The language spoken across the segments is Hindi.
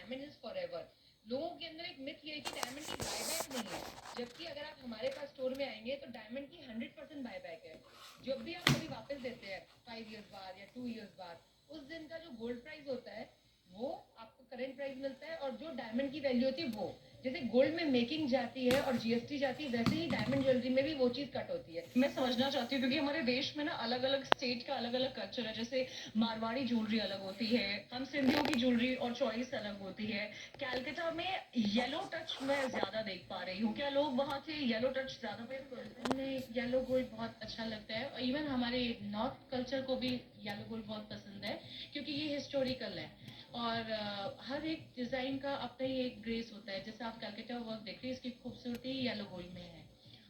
Diamond is forever. लोगों के अंदर एक मिथ ये है कि डायमंड की बायबैक नहीं है, जबकि अगर आप हमारे पास स्टोर में आएंगे तो डायमंड की 100% बायबैक है। जब भी आप कभी वापस देते हैं 5 इयर्स बाद या 2 इयर्स बाद, उस दिन का जो गोल्ड प्राइस होता है वो आपको करंट प्राइस मिलता है, और जो डायमंड की वैल्यू होती है वो, जैसे गोल्ड में मेकिंग जाती है और जीएसटी जाती है, वैसे ही डायमंड ज्वेलरी में भी वो चीज कट होती है। मैं समझना चाहती हूँ क्योंकि हमारे देश में ना अलग अलग स्टेट का अलग अलग कल्चर है। जैसे मारवाड़ी ज्वेलरी अलग होती है, हम सिंधियों की ज्वेलरी और चॉइस अलग होती है। कैलकाटा में येलो टच मैं ज्यादा देख पा रही हूँ, क्या लोग वहाँ के येलो टच ज्यादा प्रेफर करते हैं? उन्हें येलो गोल्ड बहुत अच्छा लगता है, और इवन हमारे नॉर्थ कल्चर को भी येलो गोल्ड बहुत पसंद है, क्योंकि ये हिस्टोरिकल है। और हर एक डिजाइन का अपना ही एक ग्रेस होता है। जैसे आप कैलकाटा वर्क देख रहे हैं, इसकी खूबसूरती येलो गोल्ड में है।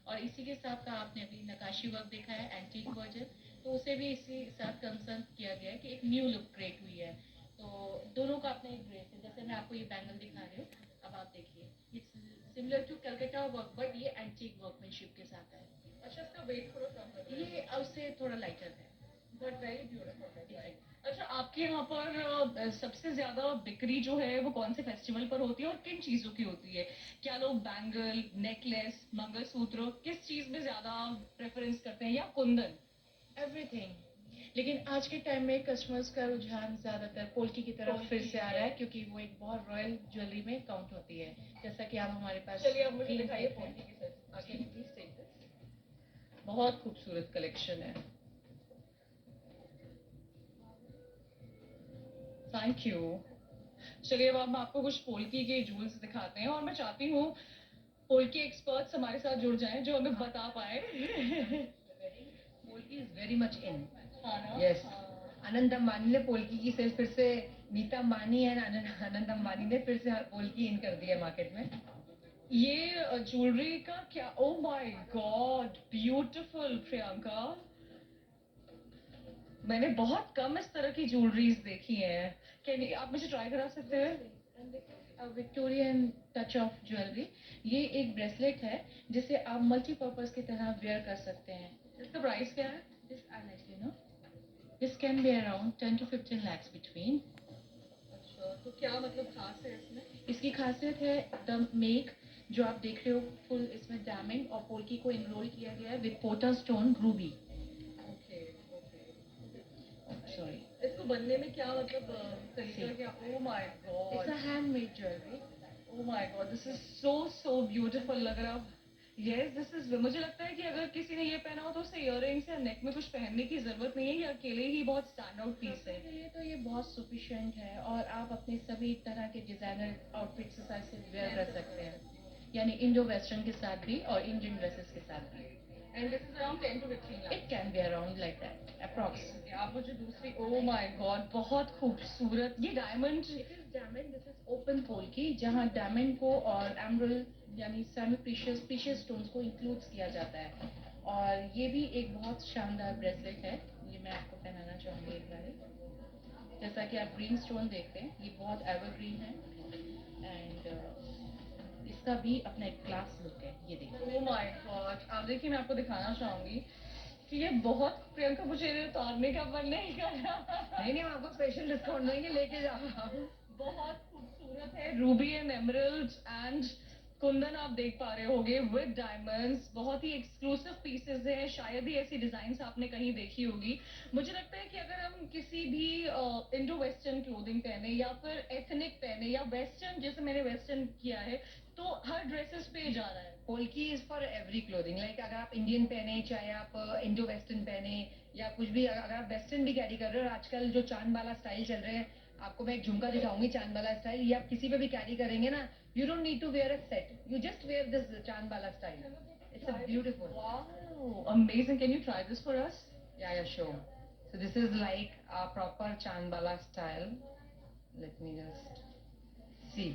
और इसी के साथ का आपने अभी नकाशी वर्क देखा है, एंटीक वर्जन, तो उसे भी इसी साथ कंसर्न किया गया है कि एक न्यू लुक क्रिएट हुई है। तो दोनों का अपना एक ग्रेस है। जैसे मैं आपको ये बैंगल दिखा रही हूँ, अब आप देखिए, it's similar to Calcutta work, but ये एंटीक वर्कमैनशिप के साथ है। अच्छा, इसका वेट थोड़ा कम लग रहा ये उससे थोड़ा लाइटर है, बट वेरी ब्यूटीफुल है। इफेक्ट। अच्छा, आपके यहाँ पर सबसे ज्यादा बिक्री जो है वो कौन से फेस्टिवल पर होती है और किन चीजों की होती है? क्या लोग बैंगल, नेकलेस, मंगलसूत्र किस चीज में ज्यादा प्रेफरेंस करते हैं, या कुंदन? एवरीथिंग। लेकिन आज के टाइम में कस्टमर्स का रुझान ज्यादातर पोल्की की तरफ फिर से आ रहा है, क्योंकि वो एक बहुत रॉयल ज्वेलरी में काउंट होती है। जैसा कि आप हमारे पास, चलिए आप मुझे green दिखाइए type है। पोल्की के सेट आगे, प्लीज टेक दिस। बहुत खूबसूरत कलेक्शन है। Thank you. चलिए अब हम आपको कुछ पोल्की के जूल्स दिखाते हैं, और मैं चाहती हूँ पोल्की एक्सपर्ट्स हमारे साथ जुड़ जाएं जो हमें बता पाए। Polki is very much in. हाँ ना? यस। हाँ। अनंत अंबानी ने पोल्की की सेल फिर से, नीता अंबानी है, अनंत अंबानी ने फिर से पोल्की इन कर दिया मार्केट में। ये ज्वेलरी का क्या, oh my God, beautiful Priyanka. मैंने बहुत कम इस तरह की ज्वेलरीज देखी हैं। क्या आप मुझे ट्राई करा सकते हैं? विक्टोरियन टच ऑफ ज्वेलरी, ये एक ब्रेसलेट है जिसे आप मल्टीपर्पज की तरह वेयर कर सकते हैं। इसका प्राइस क्या है? This I let you know, this can be around 10 to 15 lakhs between. अच्छा, तो क्या मतलब खास है इसमें? इसकी खासियत है द मेक, जो आप देख रहे हो फुल इसमें डायमंड और पोल्की को इनरोल किया गया है विद पोटा stone ruby. Okay okay. Sorry, इसको बनने में क्या मतलब तरीका क्या? Oh my it's god, a handmade jewellery. Oh my god, this is so beautiful लग रहा है। यस, दिस इज, मुझे लगता है कि अगर किसी ने ये पहना हो तो उसे इयररिंग्स या नेक में कुछ पहनने की जरूरत नहीं है, ये अकेले ही बहुत स्टैंड आउट पीस है। के लिए तो ये बहुत सफिशिएंट है, और आप अपने सभी तरह के डिजाइनर आउटफिट्स के साथ इसे वेयर कर सकते हैं, यानी इंडो वेस्टर्न के साथ भी और इंडियन ड्रेसेस के साथ भी। And this is around 10 to 15 it lakhs। Can be around like that approx. आप मुझे दूसरी, ओ माय गॉड, बहुत खूबसूरत ये diamond. It is diamond, this is open polki, जहां डायमंड को और एमरल्ड यानी सेमी प्रीशियस प्रीशियस स्टोन्स को इंक्लूड किया जाता है। और ये भी एक बहुत शानदार ब्रेसलेट है, ये मैं आपको पहनाना चाहूंगी एक बार। जैसा कि आप ग्रीन स्टोन देखते हैं, ये बहुत एवरग्रीन है, एंड इसका भी अपना एक क्लास लुक है, ये देखिए। ओ माय गॉड, आप देखिए, मैं आपको दिखाना चाहूंगी कि ये बहुत, प्रियंका मुझे ये उतारने का मन नहीं कर रहा। नहीं नहीं, हम आपको स्पेशल डिस्काउंट देंगे, लेके जाओ। बहुत खूबसूरत है, Ruby and emerald and Kundan आप देख पा रहे होगे विद डायमंड्स। बहुत ही एक्सक्लूसिव पीसेस हैं, शायद ही ऐसी डिजाइन आपने कहीं देखी होगी। मुझे लगता है कि अगर हम किसी भी इंडो वेस्टर्न क्लोथिंग पहने या फिर एथनिक पहने या वेस्टर्न, जैसे मैंने वेस्टर्न किया है, तो हर ड्रेसेस पे जा रहा है। Polki is for every clothing, like अगर आप इंडियन पहने, चाहे आप इंडो वेस्टर्न पहने, या कुछ भी, अगर आप वेस्टर्न भी कैरी कर रहे हो, आजकल जो चांद वाला स्टाइल चल रहे हैं, आपको मैं एक झुमका दिखाऊंगी चांद वाला स्टाइल, ये आप किसी पे भी कैरी करेंगे ना, you don't need to wear a set, you just wear this चांद वाला style. It's a beautiful. Wow, amazing. Can you try this for us? Yeah, sure. So this is like a proper Chandbala style. Let me just see.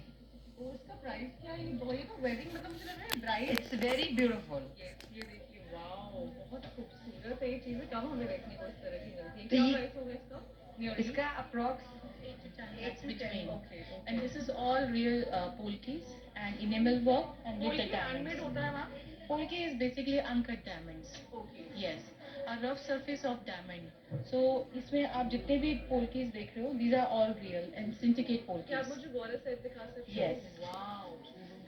तो इसका प्राइस क्या है? ये तो वेडिंग, मतलब मुझे लग रहा है ब्राइड। It's very beautiful. ये देखिए, वाओ, बहुत खूबसूरत है। ये चीजें कम हमें देखने को इस तरह की मिलती है। तो क्या ये- प्राइस होगा इसका? इसका approx 8 to 10 lakhs between. Okay, okay. And this is all real polkis and enamel work and with the handmade diamonds. होता है ma'am? Polki is basically uncut diamonds. Okay. Yes, a rough surface of diamond. So इसमें आप जितने भी polkis देख रहे हो, these are all real and syndicate क्या आप polkis. मुझे गौरव सेट दिखा Yes. Wow,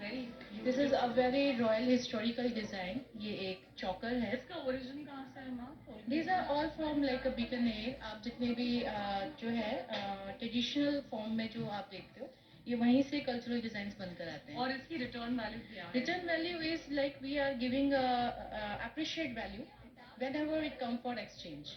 very This is a very royal historical design. ये एक चौकर है. इसका ओरिजिन कहाँ से है माँ? These are all from like a Bikaner. आप जितने भी जो है ट्रेडिशनल फॉर्म में जो आप देखते हो, ये वहीं से कल्चरल डिजाइन्स बनकर आते हैं. और इसकी रिटर्न वैल्यू क्या है? Return value is like we are giving a appreciate value whenever it come for exchange.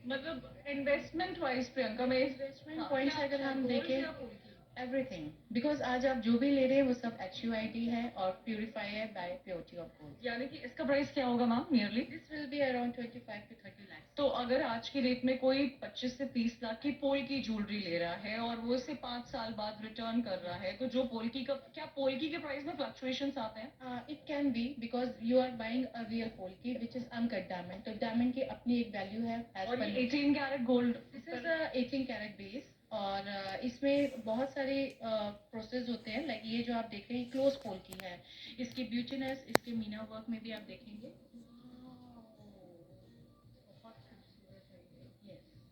मतलब इन्वेस्टमेंट वाइज प्रियंका में Investment points से अगर हम देखें everything because आज आप जो भी ले रहे हैं वो सब HUID है और प्यूरिफाई है बाय प्योरिटी ऑफ गोल्ड. यानी कि इसका प्राइस क्या होगा ma'am nearly? This will be around 25 to 30 lakhs. तो अगर आज की डेट में कोई 25 से 30 लाख की पोल की ज्वेलरी ले रहा है और वो इसे 5 साल बाद रिटर्न कर रहा है, तो जो पोल्की का क्या पोल्की के प्राइस में फ्लक्चुएशंस आते हैं? It can be because you are buying a real polki which is uncut diamond. तो diamond की अपनी एक वैल्यू है. और ये 18 carat gold This is a 18 carat base और इसमें बहुत सारे प्रोसेस होते हैं. लाइक ये जो आप देख रहे हैं क्लोज पोल्की है. इसकी ब्यूटीनेस इसके मीना वर्क में भी आप देखेंगे.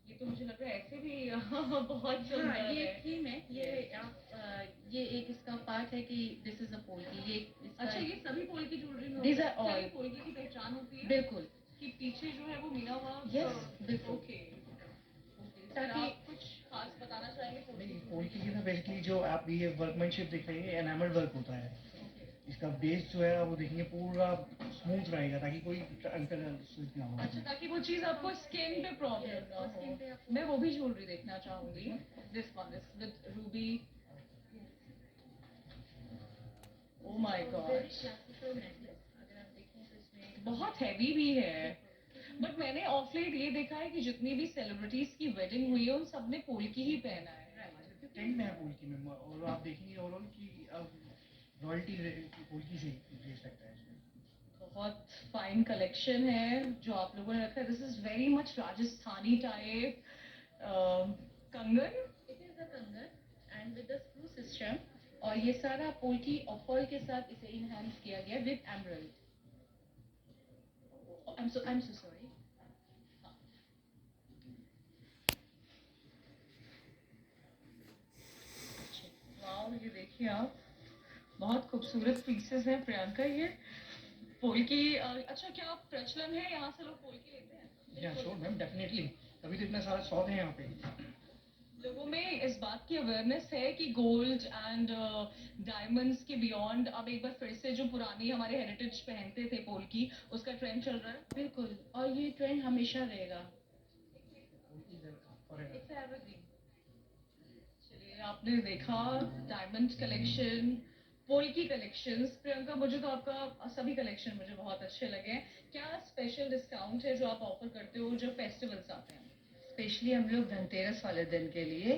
ये तो मुझे लग रहा है ऐसे भी बहुत सुंदर ये है. थीम है. ये आप ये एक इसका पार्ट है कि दिस इज अ पोल्की. ये अच्छा, ये सभी पोल की ज्वेलरी में These होता are है? क्या all. ये पोल्की की पहचान होती है बिल्कुल. कि पीछे जो है वो मीना हुआ? Yes, बिल्कुल. ओके. ताकि आप कुछ खास बताना चाहेंगे पोल्की नहीं, की? पोल्की की ना बेसिकली जो आप ये वर्कमैनशिप देख रहे हैं एनामल वर्क होता है. इसका बेस जो है वो देखेंगे पूरा स्मूथ रहेगा ताकि कोई अंतर स्लिप ना हो. अच्छा, ताकि वो चीज आपको स्किन पे प्रॉब्लम ना Skin पे हो. आपको- मैं वो भी ज्वेलरी देखना चाहूंगी. This one is with Ruby. O my God, classical necklace. अगर आप देखें तो इसमें बहुत हैवी भी है. बट मैंने ऑफ लेट ये देखा है कि जितनी भी सेलिब्रिटीज की वेडिंग हुई है उन सब ने पोल्की ही पहना है. ट्रेंड में है पोल्की में और आप देखेंगे ओवरऑल कि अब रॉयल्टी पोल्की से ले सकता है इसमें. बहुत फाइन कलेक्शन है जो आप लोगों ने रखा है. This is very much Rajasthani type कंगन. इट इज अ कंगन and with the screw system. और ये सारा पोल्की और पर्ल के साथ इसे इनहैंस किया गया with emerald. I'm so sorry. Wow, ये देखिए आप, बहुत खूबसूरत पीसेस हैं प्रियंका. ये पोल्की अच्छा, क्या आप प्रचलन है यहाँ से लोग पोल्की लेते हैं? या श्योर मैम, डेफिनेटली. तभी तो इतना सारा शौक है यहाँ पे. लोगों में इस बात की अवेयरनेस है कि गोल्ड एंड डायमंड्स के बियॉन्ड अब एक बार फिर से जो पुरानी हमारे हेरिटेज पहनते थे पोल्की, उसका ट्रेंड चल रहा है. बिल्कुल. और ये ट्रेंड हमेशा रहेगा. It's evergreen. चलिए, आपने देखा diamond collection, polki collections. Priyanka, मुझे तो आपका सभी कलेक्शन मुझे बहुत अच्छे लगे. क्या स्पेशल डिस्काउंट है जो आप ऑफर करते हो जब फेस्टिवल्स आते हैं? स्पेशली हम लोग धनतेरस वाले दिन के लिए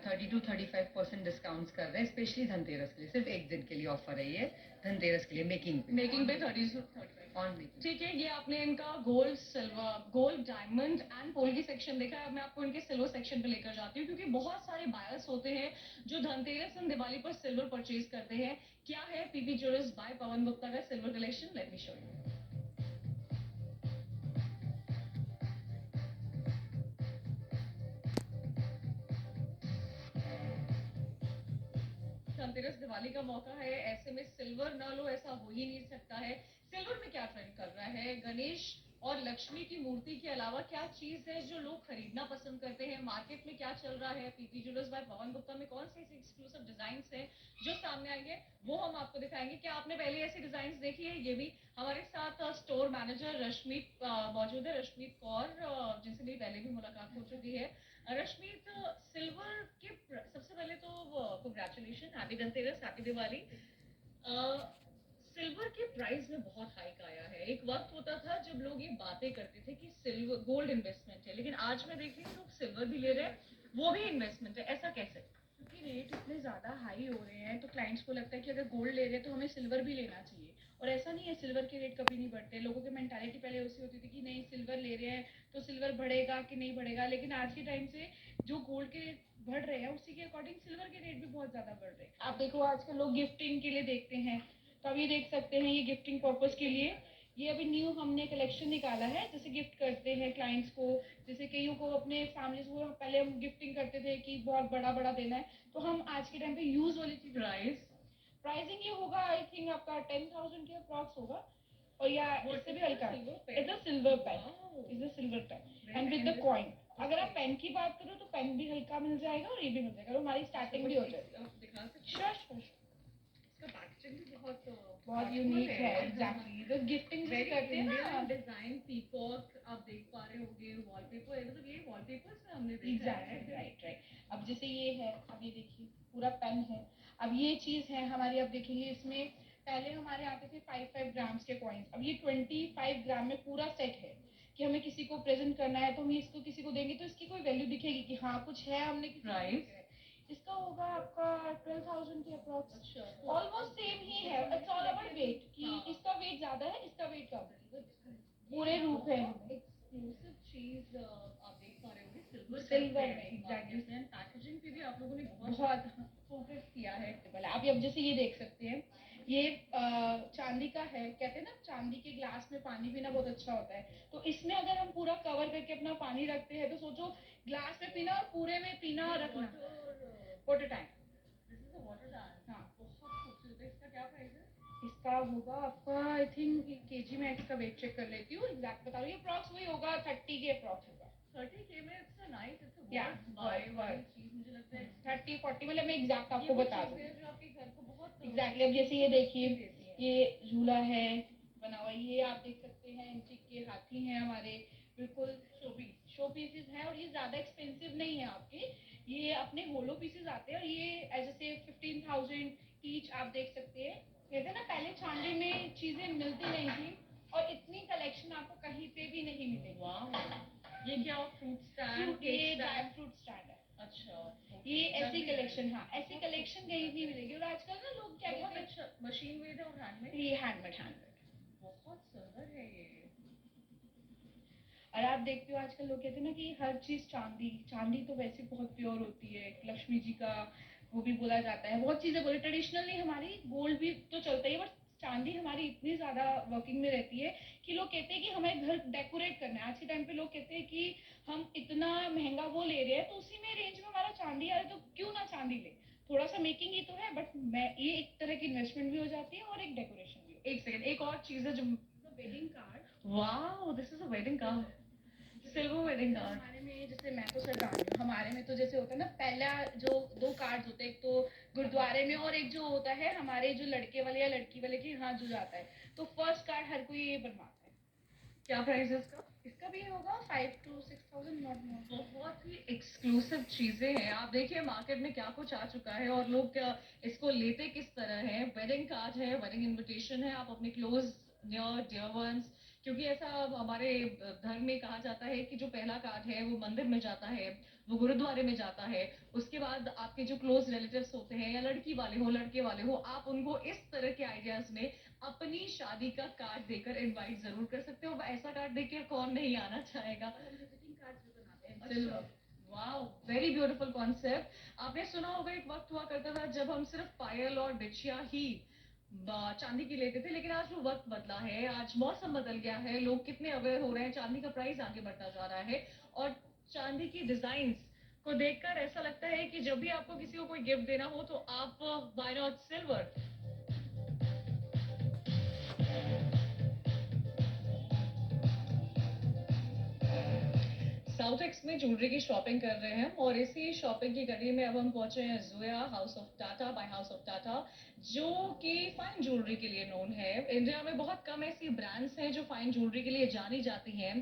30 to 35% डिस्काउंट्स कर रहे हैं. स्पेशली धनतेरस के लिए, सिर्फ एक दिन के लिए ऑफर है ये. धनतेरस के लिए मेकिंग पे 30 to 35. On making. ठीक है, ये आपने इनका gold, silver, gold, diamond and polki section देखा है. अब मैं आपको इनके सिल्वर सेक्शन पे लेकर जाती हूँ क्योंकि बहुत सारे बायर्स होते हैं जो धनतेरस एंड दिवाली पर सिल्वर परचेज करते हैं. क्या है PP jewellers bye Pawan Gupta का silver collection? Let me show you. Dhanteras Diwali का मौका है, ऐसे में सिल्वर ना लो ऐसा हो ही नहीं सकता है. सिल्वर में क्या ट्रेंड कर रहा है? गणेश और लक्ष्मी की मूर्ति के अलावा क्या चीज है जो लोग खरीदना पसंद करते हैं? मार्केट में क्या चल रहा है? PP jewellers bye Pawan Gupta में कौन से ऐसे एक्सक्लूसिव डिजाइन हैं जो सामने आएंगे वो हम आपको दिखाएंगे. क्या आपने पहले ऐसे डिजाइन देखी है? ये भी हमारे साथ स्टोर मैनेजर रश्मीत मौजूद है. रश्मीत कौर, जिनसे मेरी पहले भी मुलाकात हो चुकी है. रश्मीत, सिल्वर के सबसे पहले तो congratulation, happy Dhanteras, happy Diwali. Silver के प्राइस में बहुत हाइक आया है. एक वक्त होता था जब लोग ये बातें करते थे कि सिल्वर गोल्ड इन्वेस्टमेंट है, लेकिन आज मैं देख रही हूँ लोग सिल्वर भी ले रहे हैं, वो भी इन्वेस्टमेंट है. ऐसा कैसे? क्योंकि रेट इतने ज़्यादा हाई हो रहे हैं तो क्लाइंट्स को लगता है कि अगर गोल्ड ले रहे हैं तो हमें सिल्वर भी लेना चाहिए. और ऐसा नहीं है, सिल्वर के रेट कभी नहीं बढ़ते. लोगों की मेंटालिटी पहले ऐसी होती थी कि नहीं सिल्वर ले रहे हैं तो सिल्वर बढ़ेगा कि नहीं बढ़ेगा. लेकिन आज के टाइम से जो गोल्ड के रेट बढ़ रहे हैं उसी के अकॉर्डिंग सिल्वर के रेट भी बहुत ज़्यादा बढ़ रहे हैं. आप देखो आजकल लोग गिफ्टिंग के लिए देखते हैं, तो आप ये देख सकते हैं ये गिफ्टिंग पर्पज़ के लिए ये अभी न्यू हमने कलेक्शन निकाला है, जैसे गिफ्ट करते हैं क्लाइंट्स को, जैसे कईयों को अपने फैमिलीज को पहले हम गिफ्टिंग करते थे कि बहुत बड़ा बड़ा देना है, तो हम आज के टाइम पे यूज वाली चीज। प्राइसिंग ये होगा आई थिंक आपका 10,000 के अप्रॉक्स होगा, और या इससे भी हल्का। It's a silver pen, is a silver pen and with the coin. अगर आप पेन की बात करो तो पेन भी हल्का मिल जाएगा और ये भी मिल जाएगा, और हमारी स्टार्टिंग भी हो जाएगी। दिखा सकते श्योर श्योर, इसका पैकेजिंग भी बहुत बहुत यूनिक है। एग्जैक्टली, तो गिफ्टिंग भी करते हैं ना। डिजाइन पीकॉक आप देख पा रहे होंगे, वॉलपेपर है, मतलब ये वॉलपेपर्स में हमने देखा है। Exactly, right right. अब जैसे ये है, अब ये देखिए पूरा पेन है। अब ये चीज है हमारी, अब देखेंगे इसमें पहले हमारे आते थे 5-5 ग्राम्स के कॉइन्स, अब ये 25 ग्राम में पूरा सेट है कि हमें किसी को प्रेजेंट करना है तो हम इसको किसी को देंगे तो इसकी कोई वैल्यू दिखेगी कि हाँ कुछ है, हमने किसी को Right. दिया है। इसका होगा आपका 12,000 के अप्रॉक्स। अच्छा। ऑलमोस्ट सेम ही है, इट्स ऑल अबाउट वेट कि हाँ। इसका वेट ज्यादा है, इसका वेट कम है। पूरे रूप है। एक्सक्लूसिव चीज आप देख पा रहे होंगे Silver में, exactly. पैकेजिंग पे भी आप लोगों ने बहुत फोकस किया है। अभी अब जैसे ये देख सकते हैं, ये चांदी का है, कहते हैं ना चांदी के ग्लास में पानी पीना बहुत अच्छा होता है, तो इसमें अगर हम पूरा कवर करके अपना पानी रखते हैं तो सोचो ग्लास में पीना और पूरे में पीना और रखना। Water tank, this is a water tank. हाँ। बहुत खूबसूरत है। इसका क्या प्राइस है? इसका होगा आपका आई थिंक केजी में, इसका वेट चेक कर लेती हूँ, एग्जैक्ट बता रही हूँ, अप्रॉक्स वही होगा 30 के अप्रॉक्स होगा। 30K में it's a nice, it's a Yeah, buy worth, वाली worth. चीज मुझे लगता है। 30-40 मतलब मैं एग्जैक्ट आपको ये वो बता चीज़ें दूँ। हैं जो आपके घर को बहुत एग्जैक्टली, अब जैसे ये देखिए, ये झूला है बना हुआ, ये आप देख सकते हैं एंटीक के हाथी हैं हमारे, बिल्कुल शो पीसेस हैं, और ये ज्यादा एक्सपेंसिव नहीं है आपके, ये अपने होलो पीसेस आते हैं, और ये ऐसे 15,000 ईच आप देख सकते हैं। कहते हैं ना पहले चांदी में चीजें मिलती नहीं थी, और इतनी कलेक्शन आपको कहीं पे भी नहीं मिलेगी। वाह। ये क्या फ्रूट स्टैंड, ये ड्राई फ्रूट स्टैंड है। अच्छा। ये ऐसी कलेक्शन, हाँ ऐसी कलेक्शन कहीं नहीं मिलेगी, और आजकल ना लोग क्या बहुत कहते हैं, अच्छा मशीन मेड है और हैंडमेड। ये हैंडमेड। बहुत सुंदर है ये। और आप देखते हो आजकल लोग कहते हैं ना कि हर चीज चांदी, चांदी तो वैसे बहुत प्योर होती है, लक्ष्मी जी का वो भी बोला जाता है, बहुत चीजें बोले, ट्रेडिशनली हमारी गोल्ड भी तो चलता ही है, बट चांदी हमारी इतनी ज्यादा वर्किंग में रहती है कि लोग कहते हैं कि हमें घर डेकोरेट करना है। आज के टाइम पे लोग कहते हैं कि हम इतना महंगा वो ले रहे हैं, तो उसी में रेंज में हमारा चांदी आ रहा है, तो क्यों ना चांदी ले। थोड़ा सा मेकिंग ही तो है, बट मैं ये एक तरह की इन्वेस्टमेंट भी हो जाती है और एक डेकोरेशन भी। एक सेकंड, एक और चीज है जो wedding card, wow, this is a wedding card, silver wedding card. हमारे में जैसे मैं तो सरदार हूँ, हमारे में तो जैसे होता है ना, पहला जो 2 कार्ड होते हैं, एक तो गुरुद्वारे में और एक जो होता है हमारे जो लड़के वाले या लड़की वाले के हाथ जो जाता है, तो फर्स्ट कार्ड हर कोई ये बनवाता है। क्या प्राइस है इसका? इसका भी होगा 5 to 6,000 नॉट मोर। बहुत ही एक्सक्लूसिव चीजें हैं। आप देखिए मार्केट में क्या कुछ आ चुका है और लोग क्या इसको लेते किस तरह हैं। वेडिंग कार्ड है, वेडिंग इनविटेशन है, आप अपने क्लोज नियर डियर वंस, क्योंकि ऐसा हमारे धर्म में कहा जाता है कि जो पहला कार्ड है वो मंदिर में जाता है, वो गुरुद्वारे में जाता है, उसके बाद आपके जो क्लोज रिलेटिव्स होते हैं, या लड़की वाले हो लड़के वाले हो, आप उनको इस तरह के आइडियाज में अपनी शादी का कार्ड देकर इनवाइट जरूर कर सकते हो। ऐसा कार्ड देकर कौन नहीं आना चाहेगा। विजिटिंग कार्ड भी बनाते हैं अच्छा। Silver. Wow, very beautiful concept. आपने सुना होगा एक वक्त हुआ करता था जब हम सिर्फ पायल और बिछिया ही चांदी की लेते थे, लेकिन आज वो वक्त बदला है, आज मौसम बदल गया है, लोग कितने अवेयर हो रहे हैं, चांदी का प्राइस आगे बढ़ता जा रहा है, और चांदी की डिजाइन्स को देखकर ऐसा लगता है कि जब भी आपको किसी को कोई गिफ्ट देना हो तो आप why not silver. South x में ज्वेलरी की शॉपिंग कर रहे हैं, और इसी शॉपिंग की कड़ी में अब हम पहुंचे हैं Zoya house of Tata by house of Tata, जो कि फाइन ज्वेलरी के लिए नोन है। इंडिया में बहुत कम ऐसी ब्रांड्स हैं जो फाइन ज्वेलरी के लिए जानी जाती हैं।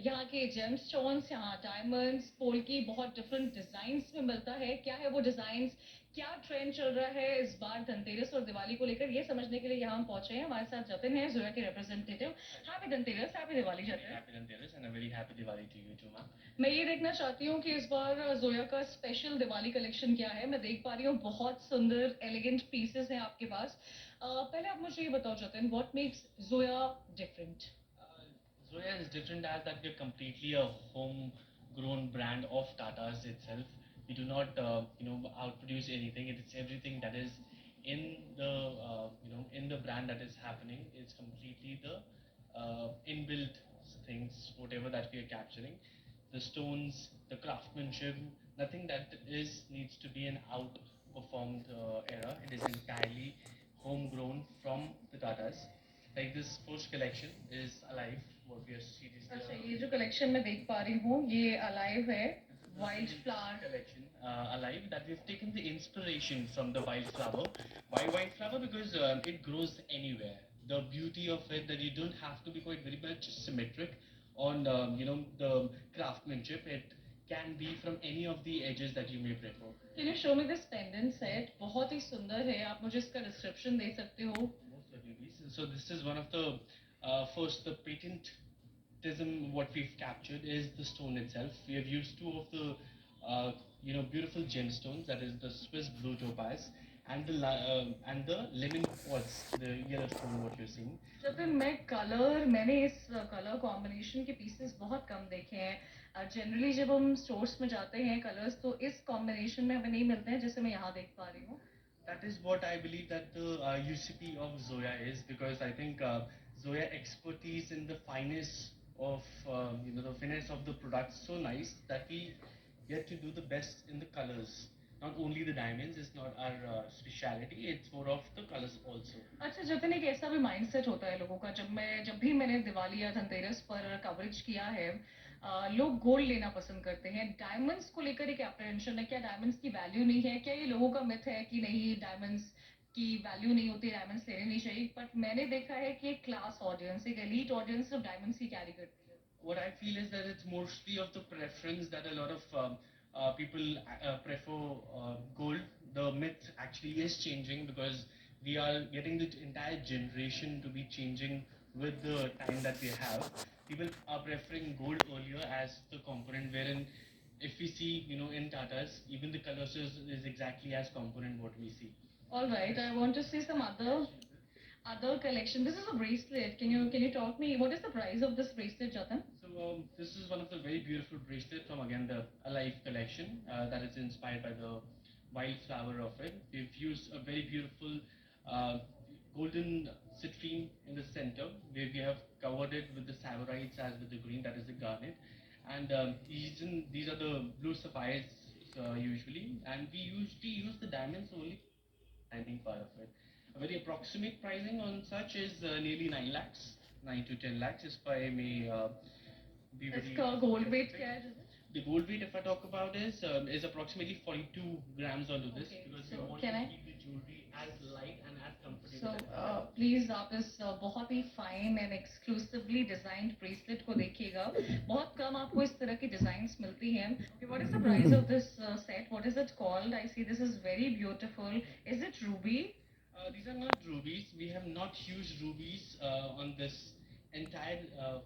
यहाँ के जेम स्टोन्स, यहाँ डायमंड्स, पोल की बहुत डिफरेंट डिजाइन्स में मिलता है। क्या है वो डिजाइन्स, क्या ट्रेंड चल रहा है इस बार धनतेरस और दिवाली को लेकर, ये समझने के लिए यहाँ हम पहुंचे हैं। हमारे साथ जतिन है, जोया के representative. Happy Dhanteras, happy Diwali Jatin. Happy Dhanteras and a very happy Diwali to you too, ma'am. मैं ये देखना चाहती हूँ कि इस बार जोया का स्पेशल दिवाली कलेक्शन क्या है। मैं देख पा रही हूँ बहुत सुंदर एलिगेंट पीसेस हैं आपके पास। पहले आप मुझे ये बताओ Jatin, what makes Zoya different? Zoya is different as that we're completely a homegrown brand of Tata's itself. We do not, outproduce anything. It's everything that is in the, in the brand that is happening. It's completely the inbuilt things, whatever that we are capturing, the stones, the craftsmanship, nothing that is needs to be an outperformed era. It is entirely homegrown from the Tatas. Like this first collection is alive. What we are seriously. अच्छा ये जो कलेक्शन मैं देख पा रही हूँ ये अलाइव है wild flower collection alive that we've taken the inspiration from the wildflower. Why wildflower? Because it grows anywhere. The beauty of it that you don't have to be quite very much symmetric on the craftsmanship. It can be from any of the edges that you may prefer. Can you show me this pendant set बहुत ही सुंदर है आप मुझे इसका डिस्क्रिप्शन दे सकते हो Most certainly. So this is one of the first the patentism what we've captured is the stone itself. We have used two of the beautiful gemstones, that is the Swiss blue topaz and the lemon quartz, the yellow stone what you're seeing. जब मैंने इस कलर कॉम्बिनेशन के पीसेस बहुत कम देखे हैं जनरली जब हम स्टोर्स में जाते हैं कलर्स तो इस कॉम्बिनेशन में हमें नहीं मिलते हैं जैसे मैं यहाँ देख पा रही हूँ That is what I believe that the UCP of Zoya is, because I think Zoya expertise in the finest of the finesse of the product so nice that we get to do the best in the colors. Not only the diamonds is not our speciality; it's more of the colors also. अच्छा जतिन एक ऐसा भी माइंडसेट होता है लोगों का जब भी मैंने दिवाली या धनतेरस पर कवरेज किया है लोग गोल्ड लेना पसंद करते हैं डायमंड्स को लेकर एक अप्रहेंशन है क्या डायमंड्स की वैल्यू नहीं है क्या ये लोगों का मिथ है कि नहीं डायमंड्स की वैल्यू नहीं होती डायमंड्स लेने नहीं चाहिए बट मैंने देखा है कि एक क्लास ऑडियंस एक एलीट ऑडियंस सिर्फ डायमंड्स ही कैरी करती है What I feel is that it's mostly of the preference that a lot of people prefer gold. The myth actually is changing because we are getting the entire generation to be changing with the time that we have. People are preferring gold earlier as the component, wherein if we see, in Tatas, even the colors is exactly as component what we see. All right, I want to see some other collection. This is a bracelet. Can you talk me? What is the price of this bracelet, Jatan? So this is one of the very beautiful bracelet from again the Alive collection that is inspired by the wildflower of it. We've used a very beautiful golden citrine in the center where we have covered it with the savorites as with the green, that is the garnet. And these are the blue sapphires usually, and we usually use the diamonds only diamond part of it. A very approximate pricing on such is nearly 9 lakhs, 9 to 10 lakhs if I may be very इसका gold weight क्या है Jatin? the gold weight, if I talk about, is approximately 42 grams onto this Okay, because so we want can to I- keep the jewelry as light and as comfortable. So as possible. Please आप इस बहुत ही fine and exclusively designed bracelet को देखिएगा बहुत कम आपको इस तरह की डिजाइन्स मिलती हैं what is the price of this set what is it called I see this is very beautiful is it Ruby These are not rubies. We have not used rubies on this entire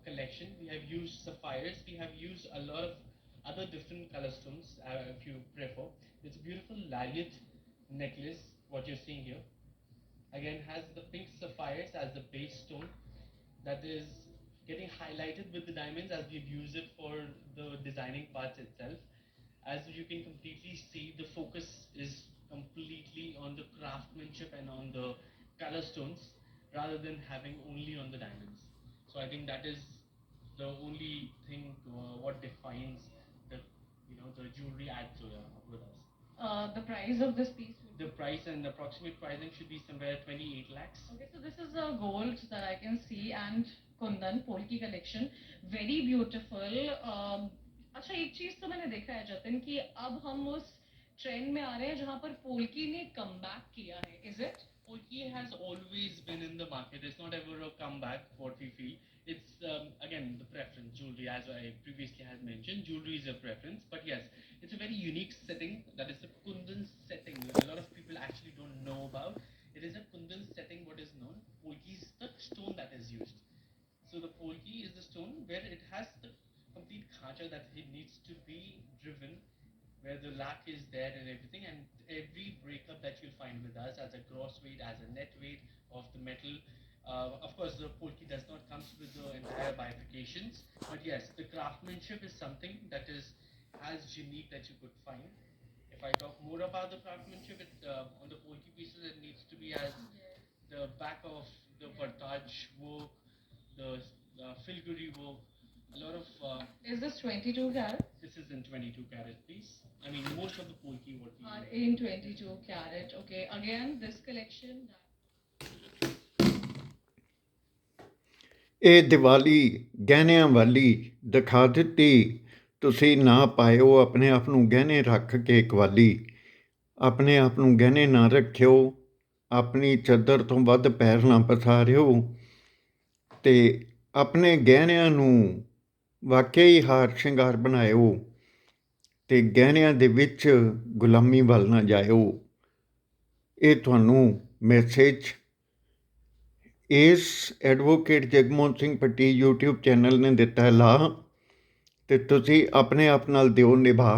collection. We have used sapphires. We have used a lot of other different color stones if you prefer. It's a beautiful lariat necklace, what you're seeing here. Again, has the pink sapphires as the base stone that is getting highlighted with the diamonds as we've used it for the designing parts itself. As you can completely see, the focus is completely on the craftsmanship and on the color stones rather than having only on the diamonds. So I think that is the only thing what defines the jewelry at Zoya with us. the price of this piece would The price and approximate pricing should be somewhere 28 lakhs. Okay, so this is a gold that I can see and Kundan Polki collection, very beautiful. अच्छा एक चीज तो मैंने देखा है जतिन कि अब हम उस ट्रेंड में आ रहे हैं जहाँ पर पोल्की ने कमबैक किया है is it Polki has always been in the market. It's not ever a comeback, what we feel. It's, again, the preference. Jewelry, as I previously had mentioned, jewelry is a preference. But yes, it's a very unique setting. That is the Kundan setting. A lot of people actually don't know about. It is a Kundan setting, what is known. Polki is the stone that is used. So the Polki is the stone where it has the complete khacha that it needs to be driven, where the lac is there and everything, and every breakup that you'll find with us as a gross weight, as a net weight of the metal. Of course, the Polki does not come with the entire bifurcations, but yes, the craftsmanship is something that is as unique that you could find. If I talk more about the craftsmanship, on the Polki pieces, it needs to be as the back of the Vartaj work, the filigree work, a lot of. Is this 22 carat? This is in 22 carat piece. I mean, most of the polki what we Are do. in 22 carat. Okay, again, this collection. ਇਹ ਦੀਵਾਲੀ ਗਹਿਣਿਆਂ ਵਾਲੀ ਦਿਖਾ ਦਿੱਤੀ। ਤੁਸੀਂ ਨਾ ਪਾਇਓ ਆਪਣੇ ਆਪ ਨੂੰ ਗਹਿਣੇ ਰੱਖ ਕੇ ਕਵਾਲੀ। ਆਪਣੇ ਆਪ ਨੂੰ ਗਹਿਣੇ ਨਾ ਰੱਖਿਓ, ਆਪਣੀ ਚੱਦਰ ਤੋਂ ਵੱਧ ਪੈਰ ਨਾ ਪਸਾਰਿਓ ਅਤੇ ਆਪਣੇ ਗਹਿਣਿਆਂ ਨੂੰ ਵਾਕਿਆ ਹੀ ਹਾਰ ਸ਼ਿੰਗਾਰ ਬਣਾਇਓ ਅਤੇ ਗਹਿਣਿਆਂ ਦੇ ਵਿੱਚ ਗੁਲਾਮੀ ਵੱਲ ਨਾ ਜਾਇਓ। ਇਹ ਤੁਹਾਨੂੰ ਮੈਸੇਜ ਇਸ advocate Jagmohan Singh Bhatti YouTube channel ਨੇ ਦਿੱਤਾ ਹੈ ਲਾ, ਅਤੇ ਤੁਸੀਂ ਆਪਣੇ ਆਪ ਨਾਲ ਦਿਓ ਨਿਭਾ।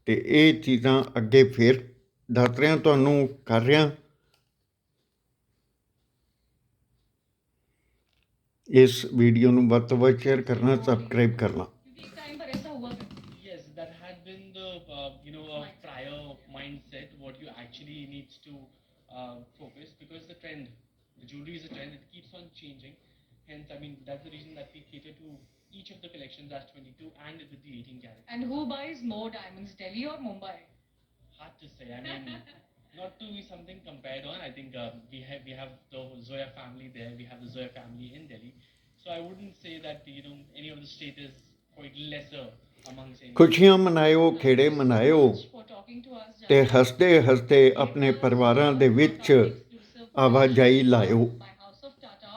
ਅਤੇ ਇਹ ਚੀਜ਼ਾਂ ਅੱਗੇ ਫਿਰ ਦੱਸ ਰਿਹਾ ਤੁਹਾਨੂੰ, ਕਰ ਰਿਹਾ। ਇਸ ਵੀਡੀਓ ਨੂੰ ਵੱਧ ਤੋਂ ਵੱਧ ਸ਼ੇਅਰ ਕਰਨਾ, ਸਬਸਕ੍ਰਾਈਬ ਕਰਨਾ। क्योंकि एक टाइम पर ऐसा हुआ करता था। Yes, that had been the a prior mindset what you actually needs to focus, because the trend, the jewelry is a trend, it keeps on changing. Hence, I mean, that's the reason that we cater to each of the collections as 22 and with the 18 carat. And who buys more diamonds, Delhi or Mumbai? Hard to say. I mean, not to be something compared on. I think we have the Zoya family there. We have the Zoya family in Delhi. So I wouldn't say that any of the state is quite lesser amongst any. ਖੁਸ਼ੀਆਂ ਮਨਾਇਓ, ਖੇੜੇ ਮਨਾਇਓ For talking to us, ਅਤੇ Jaya. ਹੱਸਦੇ ਹੱਸਦੇ ਆਪਣੇ ਪਰਿਵਾਰਾਂ ਦੇ ਵਿੱਚ ਆਵਾਜਾਈ ਲਾਇਓ। By House of Tata,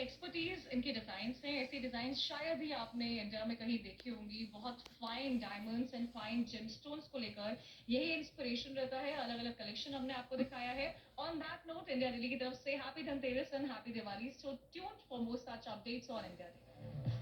expertise इनके डिजाइन हैं। ऐसी डिजाइन शायद ही आपने इंडिया में कहीं देखी होंगी। बहुत fine diamonds and fine gemstones को लेकर यही इंस्पिरेशन रहता है। अलग अलग कलेक्शन हमने आपको दिखाया है। On that note, India daily की तरफ से happy Dhanteras and happy Diwali. So tuned for more such updates on India daily.